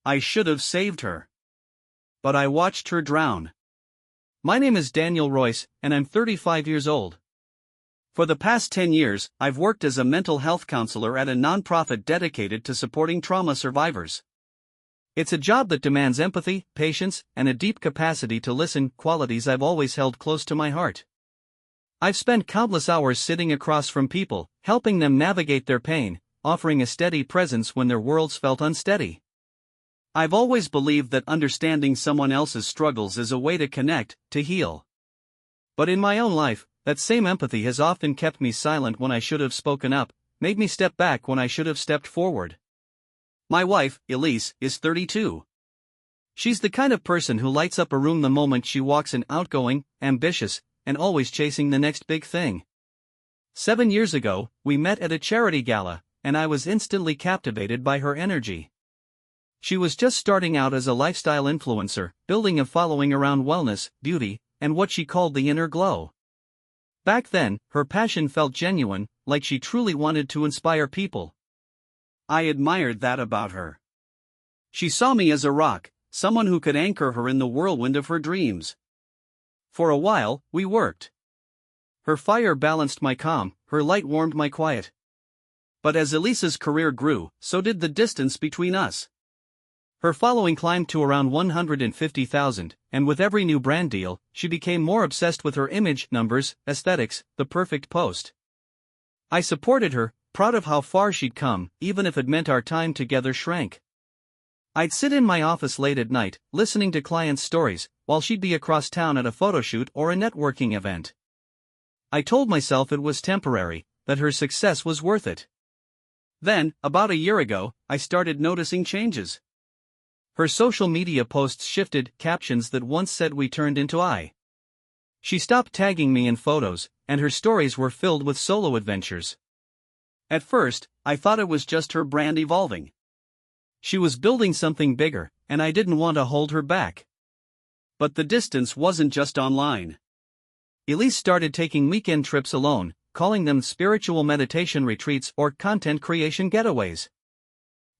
I should have saved her. But I watched her drown. My name is Daniel Royce, and I'm 35 years old. For the past 10 years, I've worked as a mental health counselor at a nonprofit dedicated to supporting trauma survivors. It's a job that demands empathy, patience, and a deep capacity to listen, qualities I've always held close to my heart. I've spent countless hours sitting across from people, helping them navigate their pain, offering a steady presence when their worlds felt unsteady. I've always believed that understanding someone else's struggles is a way to connect, to heal. But in my own life, that same empathy has often kept me silent when I should have spoken up, made me step back when I should have stepped forward. My wife, Elise, is 32. She's the kind of person who lights up a room the moment she walks in, outgoing, ambitious, and always chasing the next big thing. 7 years ago, we met at a charity gala, and I was instantly captivated by her energy. She was just starting out as a lifestyle influencer, building a following around wellness, beauty, and what she called the inner glow. Back then, her passion felt genuine, like she truly wanted to inspire people. I admired that about her. She saw me as a rock, someone who could anchor her in the whirlwind of her dreams. For a while, we worked. Her fire balanced my calm, her light warmed my quiet. But as Elise's career grew, so did the distance between us. Her following climbed to around 150,000, and with every new brand deal, she became more obsessed with her image, numbers, aesthetics, the perfect post. I supported her, proud of how far she'd come, even if it meant our time together shrank. I'd sit in my office late at night, listening to clients' stories, while she'd be across town at a photoshoot or a networking event. I told myself it was temporary, that her success was worth it. Then, about a year ago, I started noticing changes. Her social media posts shifted, captions that once said "we" turned into "I." She stopped tagging me in photos, and her stories were filled with solo adventures. At first, I thought it was just her brand evolving. She was building something bigger, and I didn't want to hold her back. But the distance wasn't just online. Elise started taking weekend trips alone, calling them spiritual meditation retreats or content creation getaways.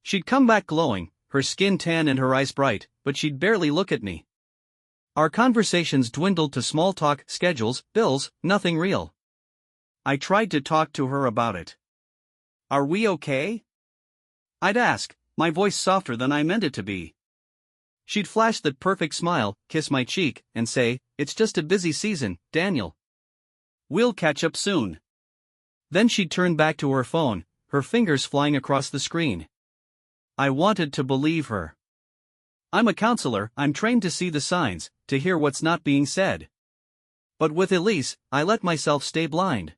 She'd come back glowing, her skin tan and her eyes bright, but she'd barely look at me. Our conversations dwindled to small talk, schedules, bills, nothing real. I tried to talk to her about it. "Are we okay?" I'd ask, my voice softer than I meant it to be. She'd flash that perfect smile, kiss my cheek, and say, "It's just a busy season, Daniel. We'll catch up soon." Then she'd turn back to her phone, her fingers flying across the screen. I wanted to believe her. I'm a counselor, I'm trained to see the signs, to hear what's not being said. But with Elise, I let myself stay blind.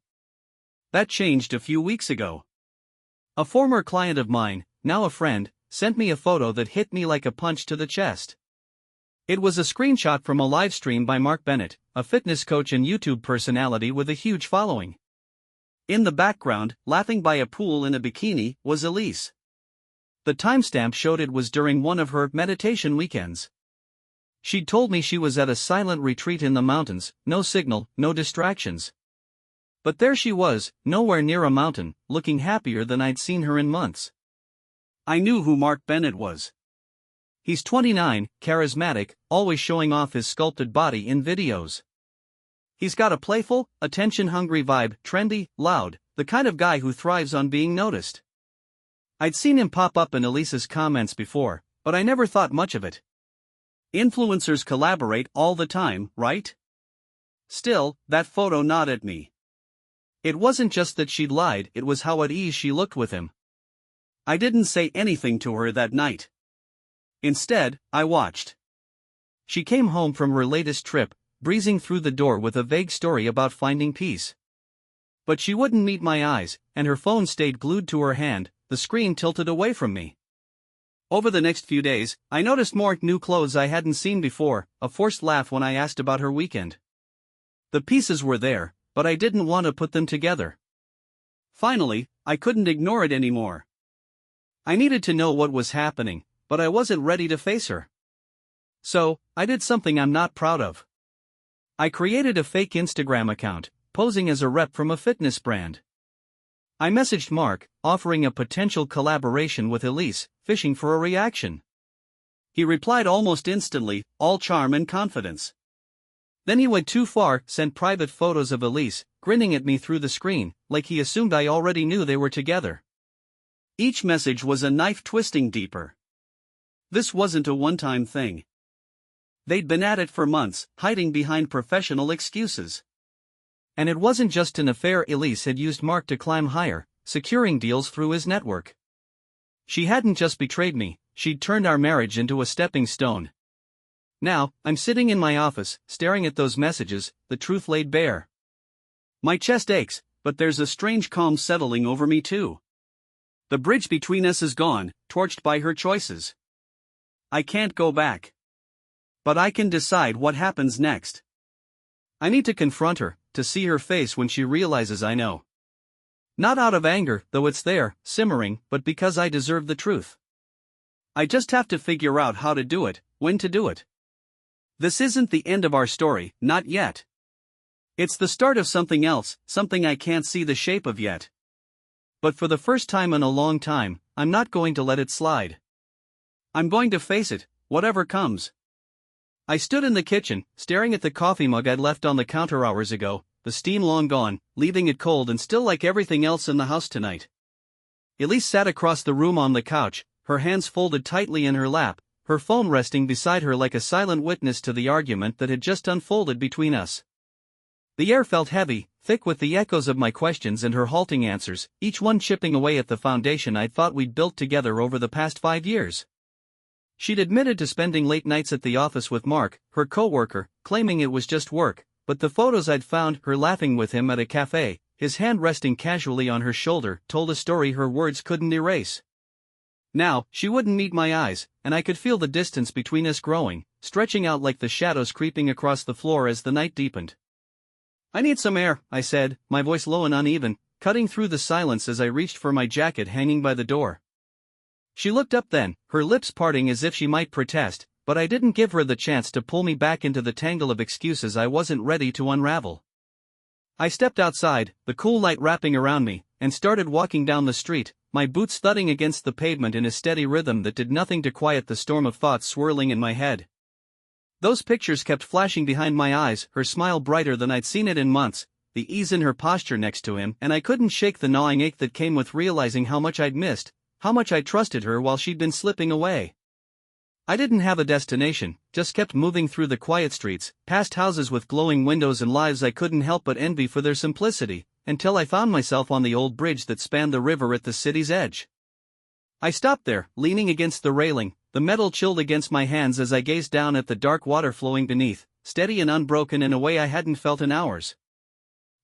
That changed a few weeks ago. A former client of mine, now a friend, sent me a photo that hit me like a punch to the chest. It was a screenshot from a live stream by Marc, a fitness coach and YouTube personality with a huge following. In the background, laughing by a pool in a bikini, was Elise. The timestamp showed it was during one of her meditation weekends. She'd told me she was at a silent retreat in the mountains, no signal, no distractions. But there she was, nowhere near a mountain, looking happier than I'd seen her in months. I knew who Marc was. He's 29, charismatic, always showing off his sculpted body in videos. He's got a playful, attention-hungry vibe, trendy, loud, the kind of guy who thrives on being noticed. I'd seen him pop up in Elise's comments before, but I never thought much of it. Influencers collaborate all the time, right? Still, that photo gnawed at me. It wasn't just that she'd lied, it was how at ease she looked with him. I didn't say anything to her that night. Instead, I watched. She came home from her latest trip, breezing through the door with a vague story about finding peace. But she wouldn't meet my eyes, and her phone stayed glued to her hand, the screen tilted away from me. Over the next few days, I noticed more new clothes I hadn't seen before, a forced laugh when I asked about her weekend. The pieces were there, but I didn't want to put them together. Finally, I couldn't ignore it anymore. I needed to know what was happening, but I wasn't ready to face her. So, I did something I'm not proud of. I created a fake Instagram account, posing as a rep from a fitness brand. I messaged Marc, offering a potential collaboration with Elise, fishing for a reaction. He replied almost instantly, all charm and confidence. Then he went too far, sent private photos of Elise, grinning at me through the screen, like he assumed I already knew they were together. Each message was a knife twisting deeper. This wasn't a one-time thing. They'd been at it for months, hiding behind professional excuses. And it wasn't just an affair. Elise had used Marc to climb higher, securing deals through his network. She hadn't just betrayed me, she'd turned our marriage into a stepping stone. Now, I'm sitting in my office, staring at those messages, the truth laid bare. My chest aches, but there's a strange calm settling over me too. The bridge between us is gone, torched by her choices. I can't go back. But I can decide what happens next. I need to confront her, to see her face when she realizes I know. Not out of anger, though it's there, simmering, but because I deserve the truth. I just have to figure out how to do it, when to do it. This isn't the end of our story, not yet. It's the start of something else, something I can't see the shape of yet. But for the first time in a long time, I'm not going to let it slide. I'm going to face it, whatever comes. I stood in the kitchen, staring at the coffee mug I'd left on the counter hours ago, the steam long gone, leaving it cold and still like everything else in the house tonight. Elise sat across the room on the couch, her hands folded tightly in her lap, her phone resting beside her like a silent witness to the argument that had just unfolded between us. The air felt heavy, thick with the echoes of my questions and her halting answers, each one chipping away at the foundation I'd thought we'd built together over the past 5 years. She'd admitted to spending late nights at the office with Marc, her coworker, claiming it was just work, but the photos I'd found, her laughing with him at a cafe, his hand resting casually on her shoulder, told a story her words couldn't erase. Now, she wouldn't meet my eyes, and I could feel the distance between us growing, stretching out like the shadows creeping across the floor as the night deepened. I need some air, I said, my voice low and uneven, cutting through the silence as I reached for my jacket hanging by the door. She looked up then, her lips parting as if she might protest, but I didn't give her the chance to pull me back into the tangle of excuses I wasn't ready to unravel. I stepped outside, the cool light wrapping around me, and started walking down the street, my boots thudding against the pavement in a steady rhythm that did nothing to quiet the storm of thoughts swirling in my head. Those pictures kept flashing behind my eyes, her smile brighter than I'd seen it in months, the ease in her posture next to him, and I couldn't shake the gnawing ache that came with realizing how much I'd missed, how much I trusted her while she'd been slipping away. I didn't have a destination, just kept moving through the quiet streets, past houses with glowing windows and lives I couldn't help but envy for their simplicity, until I found myself on the old bridge that spanned the river at the city's edge. I stopped there, leaning against the railing, the metal chilled against my hands as I gazed down at the dark water flowing beneath, steady and unbroken in a way I hadn't felt in hours.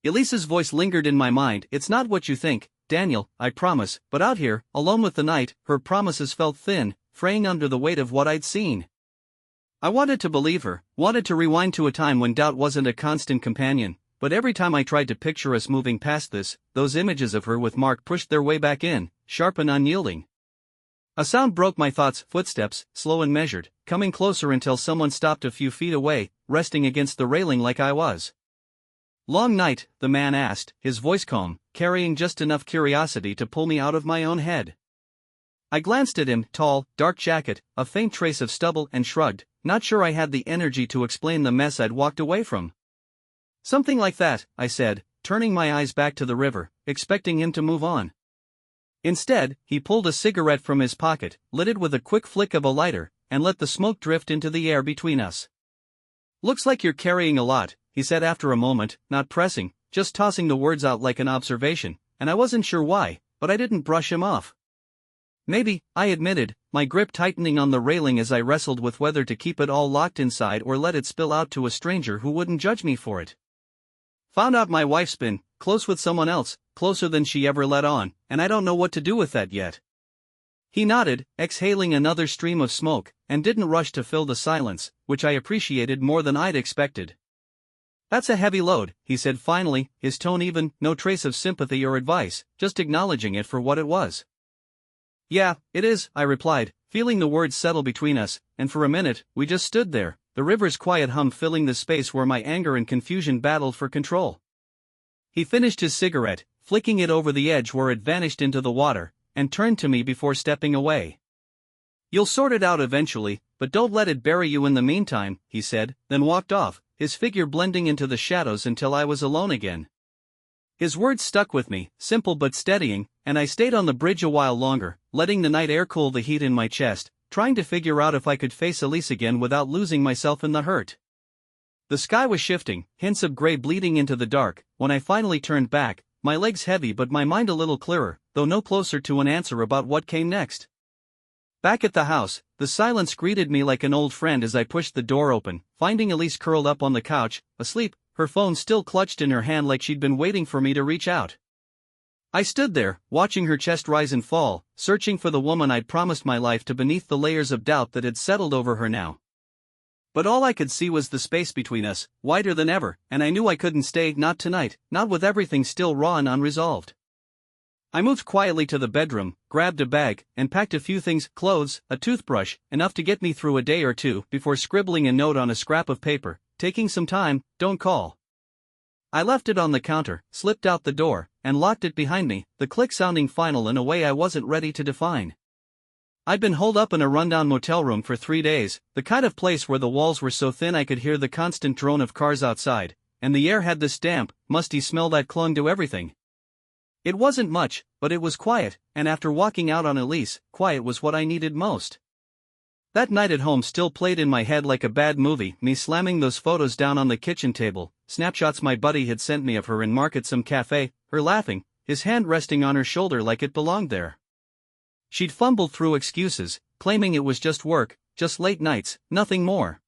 Elise's voice lingered in my mind. It's not what you think, Daniel, I promise, but out here, alone with the night, her promises felt thin, fraying under the weight of what I'd seen. I wanted to believe her, wanted to rewind to a time when doubt wasn't a constant companion, but every time I tried to picture us moving past this, those images of her with Marc pushed their way back in, sharp and unyielding. A sound broke my thoughts, footsteps, slow and measured, coming closer until someone stopped a few feet away, resting against the railing like I was. Long night, the man asked, his voice calm, carrying just enough curiosity to pull me out of my own head. I glanced at him, tall, dark jacket, a faint trace of stubble, and shrugged, not sure I had the energy to explain the mess I'd walked away from. Something like that, I said, turning my eyes back to the river, expecting him to move on. Instead, he pulled a cigarette from his pocket, lit it with a quick flick of a lighter, and let the smoke drift into the air between us. Looks like you're carrying a lot, he said after a moment, not pressing, just tossing the words out like an observation, and I wasn't sure why, but I didn't brush him off. Maybe, I admitted, my grip tightening on the railing as I wrestled with whether to keep it all locked inside or let it spill out to a stranger who wouldn't judge me for it. Found out my wife's been close with someone else, closer than she ever let on, and I don't know what to do with that yet. He nodded, exhaling another stream of smoke, and didn't rush to fill the silence, which I appreciated more than I'd expected. That's a heavy load, he said finally, his tone even, no trace of sympathy or advice, just acknowledging it for what it was. Yeah, it is, I replied, feeling the words settle between us, and for a minute, we just stood there, the river's quiet hum filling the space where my anger and confusion battled for control. He finished his cigarette, flicking it over the edge where it vanished into the water, and turned to me before stepping away. You'll sort it out eventually, but don't let it bury you in the meantime, he said, then walked off, his figure blending into the shadows until I was alone again. His words stuck with me, simple but steadying, and I stayed on the bridge a while longer, letting the night air cool the heat in my chest, trying to figure out if I could face Elise again without losing myself in the hurt. The sky was shifting, hints of gray bleeding into the dark, when I finally turned back, my legs heavy but my mind a little clearer, though no closer to an answer about what came next. Back at the house, the silence greeted me like an old friend as I pushed the door open, finding Elise curled up on the couch, asleep, her phone still clutched in her hand like she'd been waiting for me to reach out. I stood there, watching her chest rise and fall, searching for the woman I'd promised my life to beneath the layers of doubt that had settled over her now. But all I could see was the space between us, wider than ever, and I knew I couldn't stay, not tonight, not with everything still raw and unresolved. I moved quietly to the bedroom, grabbed a bag, and packed a few things, clothes, a toothbrush, enough to get me through a day or two, before scribbling a note on a scrap of paper, taking some time, don't call. I left it on the counter, slipped out the door, and locked it behind me, the click sounding final in a way I wasn't ready to define. I'd been holed up in a rundown motel room for 3 days, the kind of place where the walls were so thin I could hear the constant drone of cars outside, and the air had this damp, musty smell that clung to everything. It wasn't much, but it was quiet, and after walking out on Elise, quiet was what I needed most. That night at home still played in my head like a bad movie, me slamming those photos down on the kitchen table, snapshots my buddy had sent me of her in Marc at some cafe, her laughing, his hand resting on her shoulder like it belonged there. She'd fumbled through excuses, claiming it was just work, just late nights, nothing more.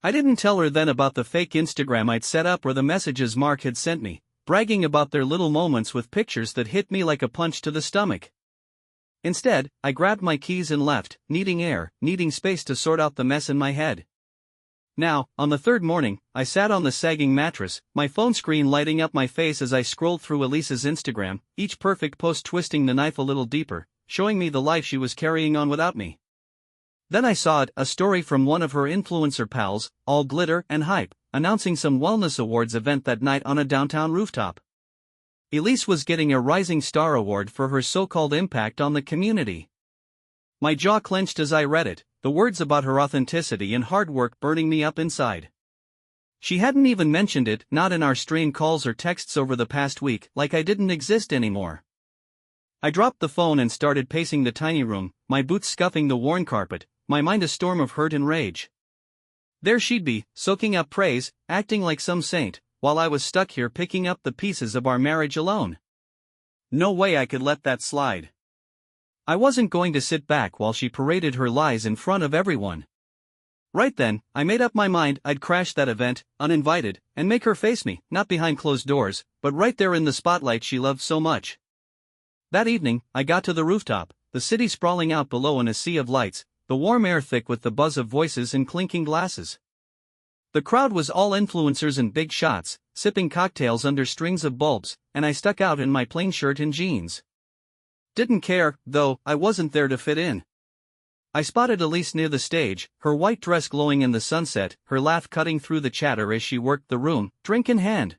I didn't tell her then about the fake Instagram I'd set up or the messages Marc had sent me, bragging about their little moments with pictures that hit me like a punch to the stomach. Instead, I grabbed my keys and left, needing air, needing space to sort out the mess in my head. Now, on the third morning, I sat on the sagging mattress, my phone screen lighting up my face as I scrolled through Elise's Instagram, each perfect post twisting the knife a little deeper, showing me the life she was carrying on without me. Then I saw it, a story from one of her influencer pals, all glitter and hype, announcing some wellness awards event that night on a downtown rooftop. Elise was getting a Rising Star Award for her so-called impact on the community. My jaw clenched as I read it, the words about her authenticity and hard work burning me up inside. She hadn't even mentioned it, not in our strained calls or texts over the past week, like I didn't exist anymore. I dropped the phone and started pacing the tiny room, my boots scuffing the worn carpet, my mind a storm of hurt and rage. There she'd be, soaking up praise, acting like some saint, while I was stuck here picking up the pieces of our marriage alone. No way I could let that slide. I wasn't going to sit back while she paraded her lies in front of everyone. Right then, I made up my mind I'd crash that event, uninvited, and make her face me, not behind closed doors, but right there in the spotlight she loved so much. That evening, I got to the rooftop, the city sprawling out below in a sea of lights, the warm air thick with the buzz of voices and clinking glasses. The crowd was all influencers and big shots, sipping cocktails under strings of bulbs, and I stuck out in my plain shirt and jeans. Didn't care, though, I wasn't there to fit in. I spotted Elise near the stage, her white dress glowing in the sunset, her laugh cutting through the chatter as she worked the room, drink in hand.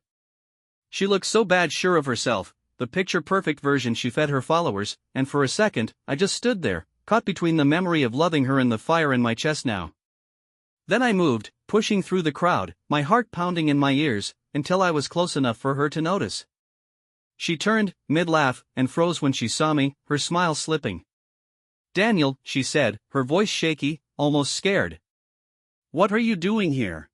She looked so bad sure of herself, the picture-perfect version she fed her followers, and for a second, I just stood there, caught between the memory of loving her and the fire in my chest now. Then I moved, pushing through the crowd, my heart pounding in my ears, until I was close enough for her to notice. She turned, mid-laugh, and froze when she saw me, her smile slipping. "Daniel," she said, her voice shaky, almost scared. "What are you doing here?"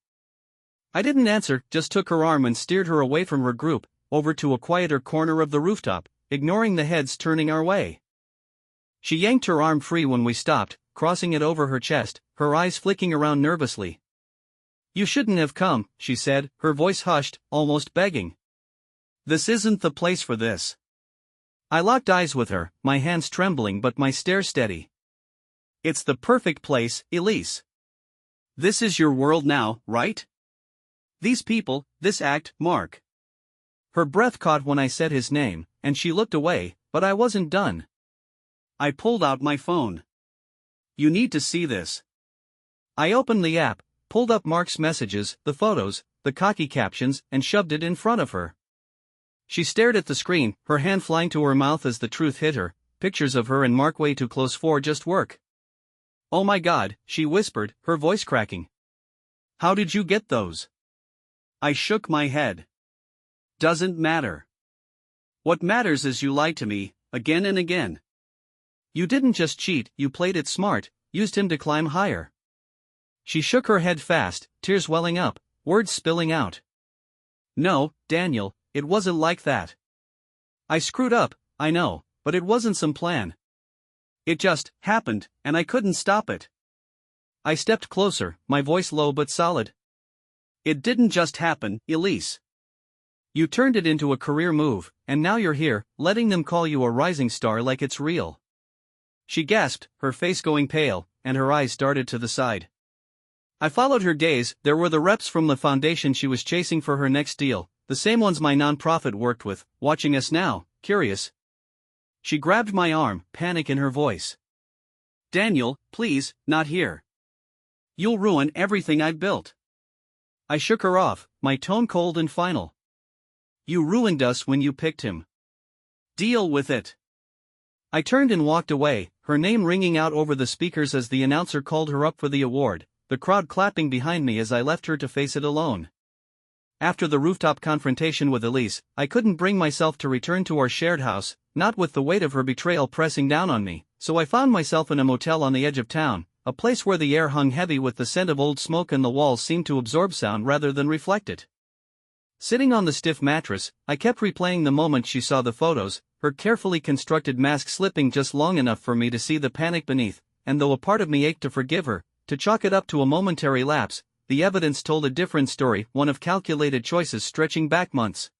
I didn't answer, just took her arm and steered her away from her group, over to a quieter corner of the rooftop, ignoring the heads turning our way. She yanked her arm free when we stopped, crossing it over her chest, her eyes flicking around nervously. "You shouldn't have come," she said, her voice hushed, almost begging. "This isn't the place for this." I locked eyes with her, my hands trembling but my stare steady. "It's the perfect place, Elise. This is your world now, right? These people, this act, Marc." Her breath caught when I said his name, and she looked away, but I wasn't done. I pulled out my phone. "You need to see this." I opened the app, pulled up Marc's messages, the photos, the cocky captions, and shoved it in front of her. She stared at the screen, her hand flying to her mouth as the truth hit her, pictures of her and Marc way too close for just work. Oh my God, she whispered, her voice cracking. How did you get those? I shook my head. Doesn't matter. What matters is you lied to me, again and again. You didn't just cheat, you played it smart, used him to climb higher. She shook her head fast, tears welling up, words spilling out. No, Daniel, it wasn't like that. I screwed up, I know, but it wasn't some plan. It just happened, and I couldn't stop it. I stepped closer, my voice low but solid. It didn't just happen, Elise. You turned it into a career move, and now you're here, letting them call you a rising star like it's real. She gasped, her face going pale, and her eyes darted to the side. I followed her gaze. There were the reps from the foundation she was chasing for her next deal, the same ones my nonprofit worked with, watching us now, curious. She grabbed my arm, panic in her voice. Daniel, please, not here. You'll ruin everything I've built. I shook her off, my tone cold and final. You ruined us when you picked him. Deal with it. I turned and walked away, her name ringing out over the speakers as the announcer called her up for the award, the crowd clapping behind me as I left her to face it alone. After the rooftop confrontation with Elise, I couldn't bring myself to return to our shared house, not with the weight of her betrayal pressing down on me, so I found myself in a motel on the edge of town, a place where the air hung heavy with the scent of old smoke and the walls seemed to absorb sound rather than reflect it. Sitting on the stiff mattress, I kept replaying the moment she saw the photos, her carefully constructed mask slipping just long enough for me to see the panic beneath, and though a part of me ached to forgive her, to chalk it up to a momentary lapse, the evidence told a different story, one of calculated choices stretching back months.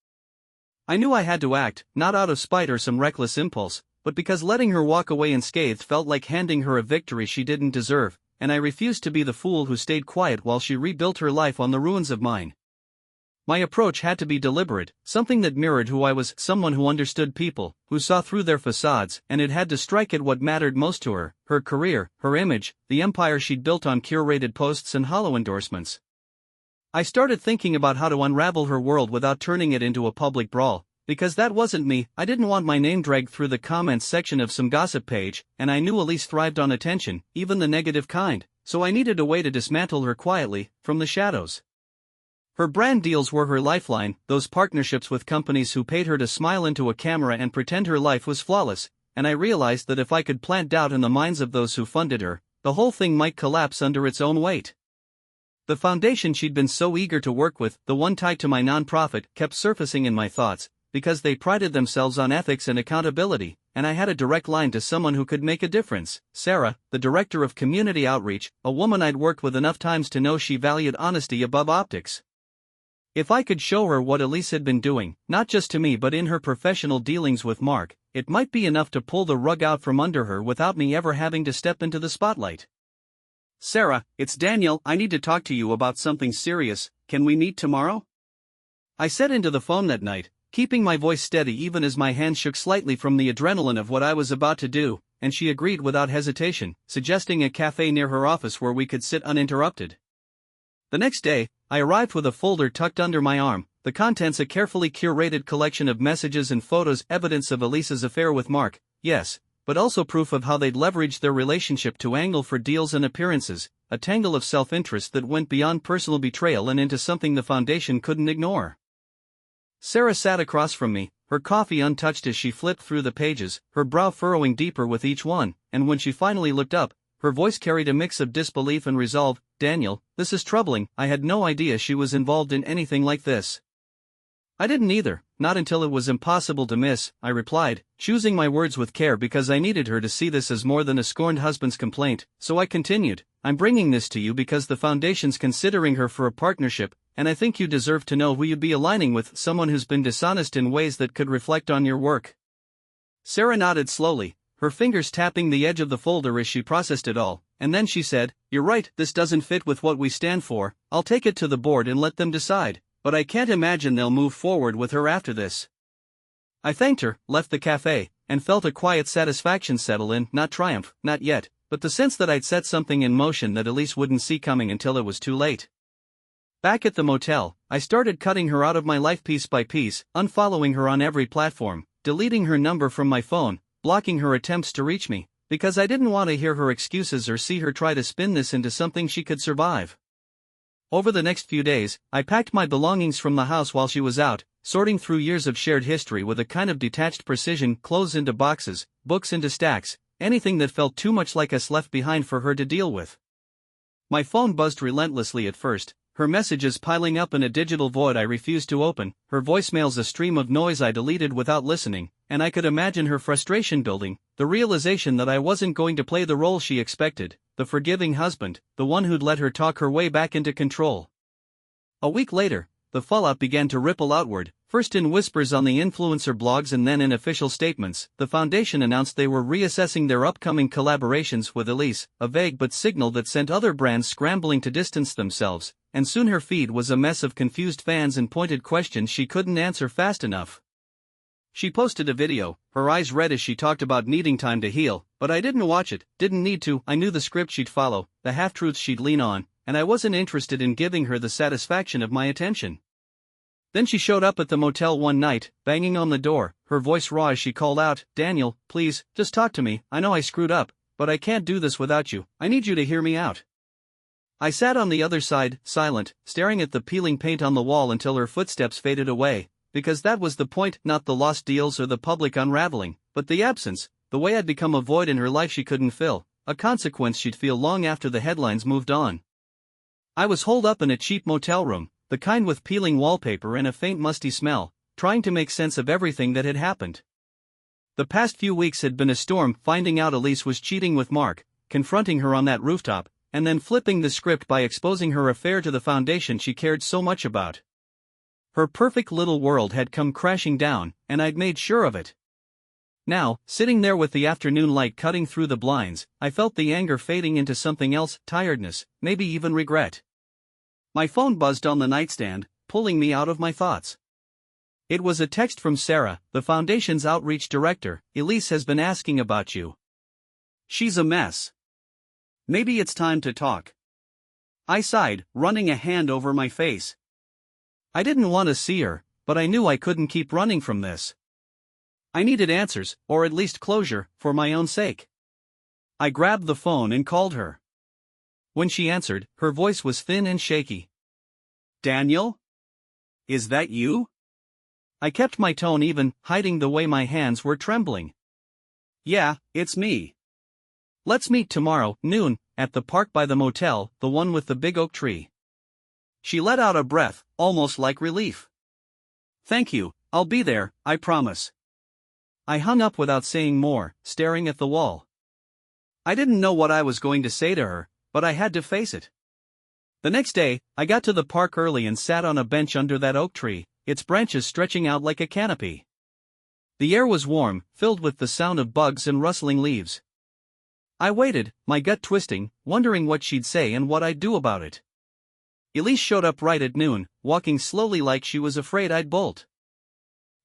I knew I had to act, not out of spite or some reckless impulse, but because letting her walk away unscathed felt like handing her a victory she didn't deserve, and I refused to be the fool who stayed quiet while she rebuilt her life on the ruins of mine. My approach had to be deliberate, something that mirrored who I was, someone who understood people, who saw through their facades, and it had to strike at what mattered most to her, her career, her image, the empire she'd built on curated posts and hollow endorsements. I started thinking about how to unravel her world without turning it into a public brawl, because that wasn't me. I didn't want my name dragged through the comments section of some gossip page, and I knew Elise thrived on attention, even the negative kind, so I needed a way to dismantle her quietly, from the shadows. Her brand deals were her lifeline, those partnerships with companies who paid her to smile into a camera and pretend her life was flawless, and I realized that if I could plant doubt in the minds of those who funded her, the whole thing might collapse under its own weight. The foundation she'd been so eager to work with, the one tied to my nonprofit, kept surfacing in my thoughts, because they prided themselves on ethics and accountability, and I had a direct line to someone who could make a difference, Sarah, the director of community outreach, a woman I'd worked with enough times to know she valued honesty above optics. If I could show her what Elise had been doing, not just to me but in her professional dealings with Marc, it might be enough to pull the rug out from under her without me ever having to step into the spotlight. Sarah, it's Daniel. I need to talk to you about something serious. Can we meet tomorrow? I said into the phone that night, keeping my voice steady even as my hands shook slightly from the adrenaline of what I was about to do, and she agreed without hesitation, suggesting a cafe near her office where we could sit uninterrupted. The next day, I arrived with a folder tucked under my arm, the contents a carefully curated collection of messages and photos, evidence of Elise's affair with Marc, yes, but also proof of how they'd leveraged their relationship to angle for deals and appearances, a tangle of self-interest that went beyond personal betrayal and into something the foundation couldn't ignore. Sarah sat across from me, her coffee untouched as she flipped through the pages, her brow furrowing deeper with each one, and when she finally looked up, her voice carried a mix of disbelief and resolve. Daniel, this is troubling. I had no idea she was involved in anything like this. I didn't either, not until it was impossible to miss, I replied, choosing my words with care because I needed her to see this as more than a scorned husband's complaint, so I continued, I'm bringing this to you because the foundation's considering her for a partnership, and I think you deserve to know who you'd be aligning with, someone who's been dishonest in ways that could reflect on your work. Sarah nodded slowly, her fingers tapping the edge of the folder as she processed it all, and then she said, You're right, this doesn't fit with what we stand for. I'll take it to the board and let them decide, but I can't imagine they'll move forward with her after this. I thanked her, left the cafe, and felt a quiet satisfaction settle in, not triumph, not yet, but the sense that I'd set something in motion that Elise wouldn't see coming until it was too late. Back at the motel, I started cutting her out of my life piece by piece, unfollowing her on every platform, deleting her number from my phone, blocking her attempts to reach me, because I didn't want to hear her excuses or see her try to spin this into something she could survive. Over the next few days, I packed my belongings from the house while she was out, sorting through years of shared history with a kind of detached precision, clothes into boxes, books into stacks, anything that felt too much like us left behind for her to deal with. My phone buzzed relentlessly at first, her messages piling up in a digital void I refused to open, her voicemails a stream of noise I deleted without listening, and I could imagine her frustration building, the realization that I wasn't going to play the role she expected, the forgiving husband, the one who'd let her talk her way back into control. A week later, the fallout began to ripple outward, first in whispers on the influencer blogs and then in official statements. The foundation announced they were reassessing their upcoming collaborations with Elise, a vague but signal that sent other brands scrambling to distance themselves, and soon her feed was a mess of confused fans and pointed questions she couldn't answer fast enough. She posted a video, her eyes red as she talked about needing time to heal, but I didn't watch it, didn't need to. I knew the script she'd follow, the half-truths she'd lean on, and I wasn't interested in giving her the satisfaction of my attention. Then she showed up at the motel one night, banging on the door, her voice raw as she called out, "Daniel, please, just talk to me. I know I screwed up, but I can't do this without you. I need you to hear me out." I sat on the other side, silent, staring at the peeling paint on the wall until her footsteps faded away, because that was the point, not the lost deals or the public unraveling, but the absence, the way I'd become a void in her life she couldn't fill, a consequence she'd feel long after the headlines moved on. I was holed up in a cheap motel room, the kind with peeling wallpaper and a faint musty smell, trying to make sense of everything that had happened. The past few weeks had been a storm, finding out Elise was cheating with Marc, confronting her on that rooftop, and then flipping the script by exposing her affair to the foundation she cared so much about. Her perfect little world had come crashing down, and I'd made sure of it. Now, sitting there with the afternoon light cutting through the blinds, I felt the anger fading into something else, tiredness, maybe even regret. My phone buzzed on the nightstand, pulling me out of my thoughts. It was a text from Sarah, the foundation's outreach director. "Elise has been asking about you. She's a mess. Maybe it's time to talk." I sighed, running a hand over my face. I didn't want to see her, but I knew I couldn't keep running from this. I needed answers, or at least closure, for my own sake. I grabbed the phone and called her. When she answered, her voice was thin and shaky. "Daniel? Is that you?" I kept my tone even, hiding the way my hands were trembling. "Yeah, it's me. Let's meet tomorrow, noon, at the park by the motel, the one with the big oak tree." She let out a breath, almost like relief. "Thank you, I'll be there, I promise." I hung up without saying more, staring at the wall. I didn't know what I was going to say to her, but I had to face it. The next day, I got to the park early and sat on a bench under that oak tree, its branches stretching out like a canopy. The air was warm, filled with the sound of bugs and rustling leaves. I waited, my gut twisting, wondering what she'd say and what I'd do about it. Elise showed up right at noon, walking slowly like she was afraid I'd bolt.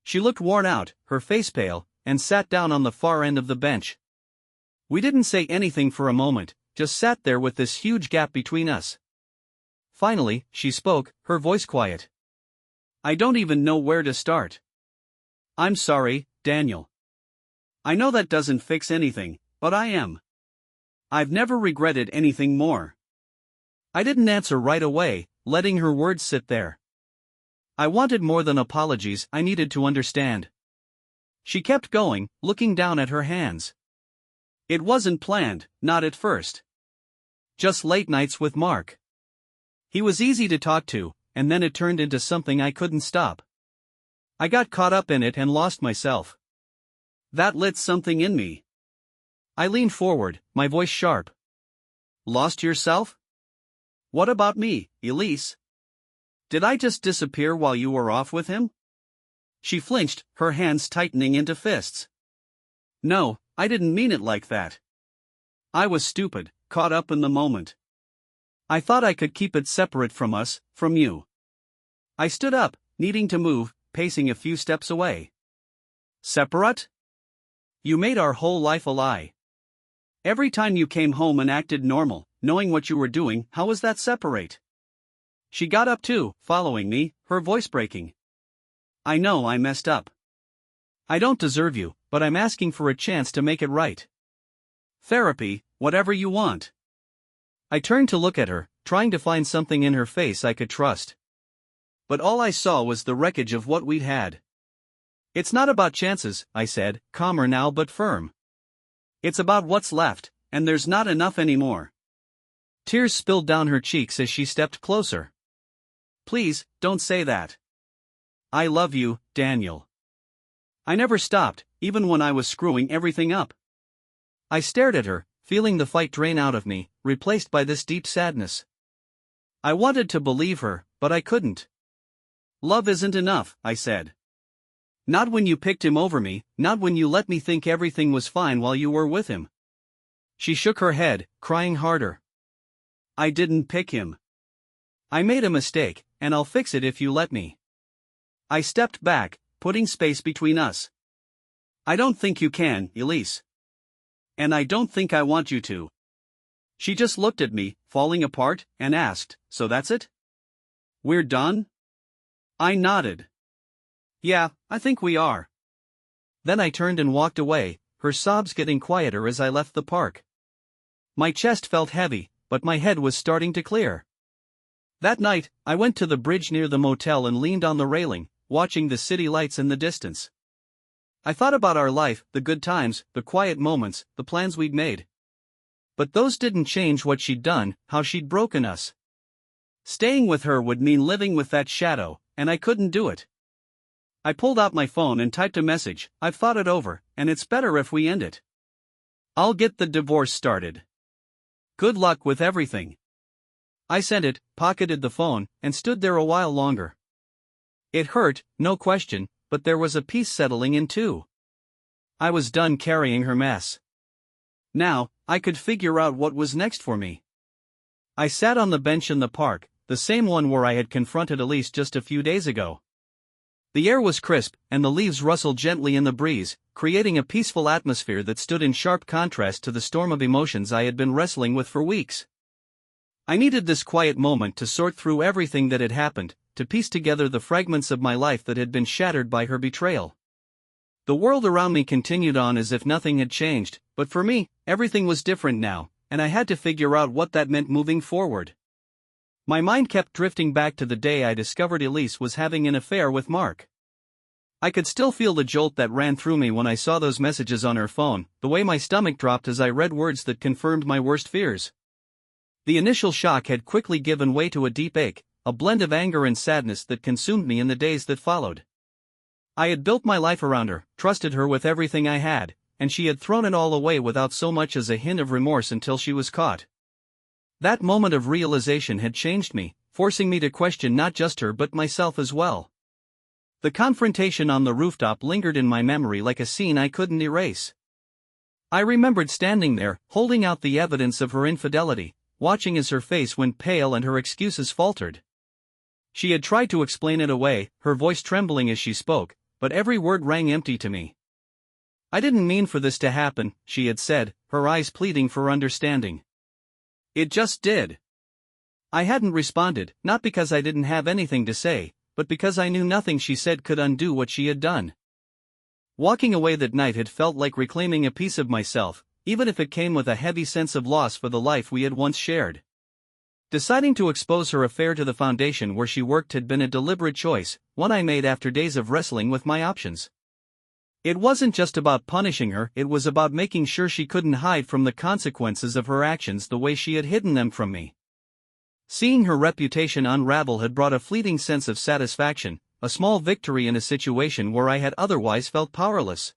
She looked worn out, her face pale, and sat down on the far end of the bench. We didn't say anything for a moment, just sat there with this huge gap between us. Finally, she spoke, her voice quiet. "I don't even know where to start. I'm sorry, Daniel. I know that doesn't fix anything, but I am. I've never regretted anything more." I didn't answer right away, letting her words sit there. I wanted more than apologies, I needed to understand. She kept going, looking down at her hands. "It wasn't planned, not at first. Just late nights with Marc. He was easy to talk to, and then it turned into something I couldn't stop. I got caught up in it and lost myself. That lit something in me." I leaned forward, my voice sharp. "Lost yourself? What about me, Elise? Did I just disappear while you were off with him?" She flinched, her hands tightening into fists. "No, I didn't mean it like that. I was stupid, caught up in the moment. I thought I could keep it separate from us, from you." I stood up, needing to move, pacing a few steps away. "Separate? You made our whole life a lie. Every time you came home and acted normal, knowing what you were doing, how was that separate?" She got up too, following me, her voice breaking. "I know I messed up. I don't deserve you, but I'm asking for a chance to make it right. Therapy, whatever you want. I turned to look at her, trying to find something in her face I could trust. But all I saw was the wreckage of what we'd had. It's not about chances, I said, calmer now but firm. It's about what's left, and there's not enough anymore. Tears spilled down her cheeks as she stepped closer. Please, don't say that. I love you, Daniel. I never stopped, even when I was screwing everything up. I stared at her, feeling the fight drain out of me, replaced by this deep sadness. I wanted to believe her, but I couldn't. Love isn't enough, I said. Not when you picked him over me, not when you let me think everything was fine while you were with him. She shook her head, crying harder. I didn't pick him. I made a mistake, and I'll fix it if you let me. I stepped back, putting space between us. I don't think you can, Elise. And I don't think I want you to. She just looked at me, falling apart, and asked, so that's it? We're done? I nodded. Yeah, I think we are. Then I turned and walked away, her sobs getting quieter as I left the park. My chest felt heavy, but my head was starting to clear. That night, I went to the bridge near the motel and leaned on the railing, watching the city lights in the distance. I thought about our life, the good times, the quiet moments, the plans we'd made. But those didn't change what she'd done, how she'd broken us. Staying with her would mean living with that shadow, and I couldn't do it. I pulled out my phone and typed a message. I've thought it over, and it's better if we end it. I'll get the divorce started. Good luck with everything. I sent it, pocketed the phone, and stood there a while longer. It hurt, no question, but there was a peace settling in too. I was done carrying her mess. Now, I could figure out what was next for me. I sat on the bench in the park, the same one where I had confronted Elise just a few days ago. The air was crisp, and the leaves rustled gently in the breeze, creating a peaceful atmosphere that stood in sharp contrast to the storm of emotions I had been wrestling with for weeks. I needed this quiet moment to sort through everything that had happened, to piece together the fragments of my life that had been shattered by her betrayal. The world around me continued on as if nothing had changed, but for me, everything was different now, and I had to figure out what that meant moving forward. My mind kept drifting back to the day I discovered Elise was having an affair with Marc. I could still feel the jolt that ran through me when I saw those messages on her phone, the way my stomach dropped as I read words that confirmed my worst fears. The initial shock had quickly given way to a deep ache, a blend of anger and sadness that consumed me in the days that followed. I had built my life around her, trusted her with everything I had, and she had thrown it all away without so much as a hint of remorse until she was caught. That moment of realization had changed me, forcing me to question not just her but myself as well. The confrontation on the rooftop lingered in my memory like a scene I couldn't erase. I remembered standing there, holding out the evidence of her infidelity, watching as her face went pale and her excuses faltered. She had tried to explain it away, her voice trembling as she spoke, but every word rang empty to me. I didn't mean for this to happen, she had said, her eyes pleading for understanding. It just did. I hadn't responded, not because I didn't have anything to say, but because I knew nothing she said could undo what she had done. Walking away that night had felt like reclaiming a piece of myself, even if it came with a heavy sense of loss for the life we had once shared. Deciding to expose her affair to the foundation where she worked had been a deliberate choice, one I made after days of wrestling with my options. It wasn't just about punishing her, it was about making sure she couldn't hide from the consequences of her actions the way she had hidden them from me. Seeing her reputation unravel had brought a fleeting sense of satisfaction, a small victory in a situation where I had otherwise felt powerless.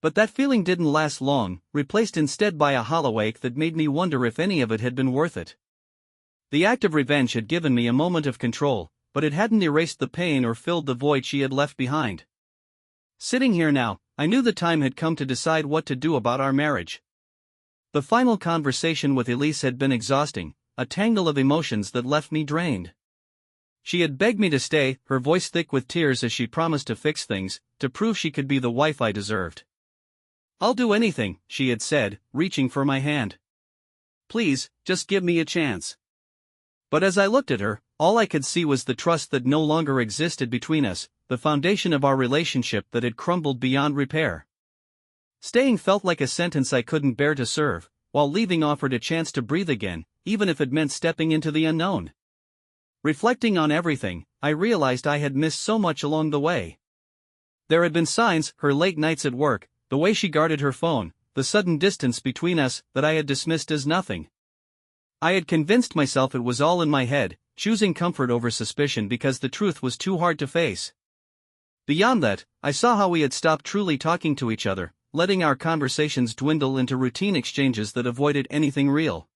But that feeling didn't last long, replaced instead by a hollow ache that made me wonder if any of it had been worth it. The act of revenge had given me a moment of control, but it hadn't erased the pain or filled the void she had left behind. Sitting here now, I knew the time had come to decide what to do about our marriage. The final conversation with Elise had been exhausting, a tangle of emotions that left me drained. She had begged me to stay, her voice thick with tears as she promised to fix things, to prove she could be the wife I deserved. I'll do anything, she had said, reaching for my hand. Please, just give me a chance. But as I looked at her, all I could see was the trust that no longer existed between us, the foundation of our relationship that had crumbled beyond repair. Staying felt like a sentence I couldn't bear to serve, while leaving offered a chance to breathe again, even if it meant stepping into the unknown. Reflecting on everything, I realized I had missed so much along the way. There had been signs, her late nights at work, the way she guarded her phone, the sudden distance between us, that I had dismissed as nothing. I had convinced myself it was all in my head, choosing comfort over suspicion because the truth was too hard to face. Beyond that, I saw how we had stopped truly talking to each other, letting our conversations dwindle into routine exchanges that avoided anything real.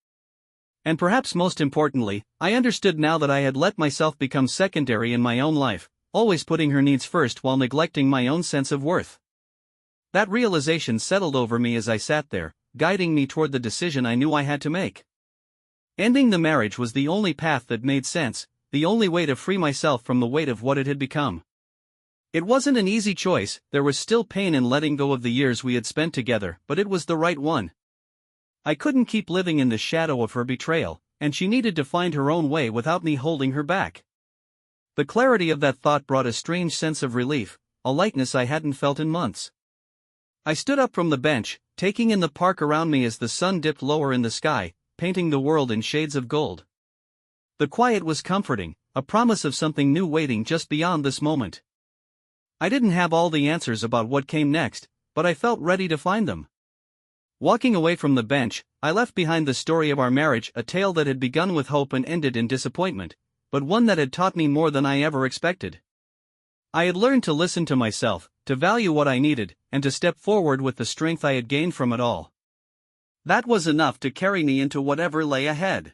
And perhaps most importantly, I understood now that I had let myself become secondary in my own life, always putting her needs first while neglecting my own sense of worth. That realization settled over me as I sat there, guiding me toward the decision I knew I had to make. Ending the marriage was the only path that made sense, the only way to free myself from the weight of what it had become. It wasn't an easy choice, there was still pain in letting go of the years we had spent together, but it was the right one. I couldn't keep living in the shadow of her betrayal, and she needed to find her own way without me holding her back. The clarity of that thought brought a strange sense of relief, a lightness I hadn't felt in months. I stood up from the bench, taking in the park around me as the sun dipped lower in the sky, painting the world in shades of gold. The quiet was comforting, a promise of something new waiting just beyond this moment. I didn't have all the answers about what came next, but I felt ready to find them. Walking away from the bench, I left behind the story of our marriage, a tale that had begun with hope and ended in disappointment, but one that had taught me more than I ever expected. I had learned to listen to myself, to value what I needed, and to step forward with the strength I had gained from it all. That was enough to carry me into whatever lay ahead.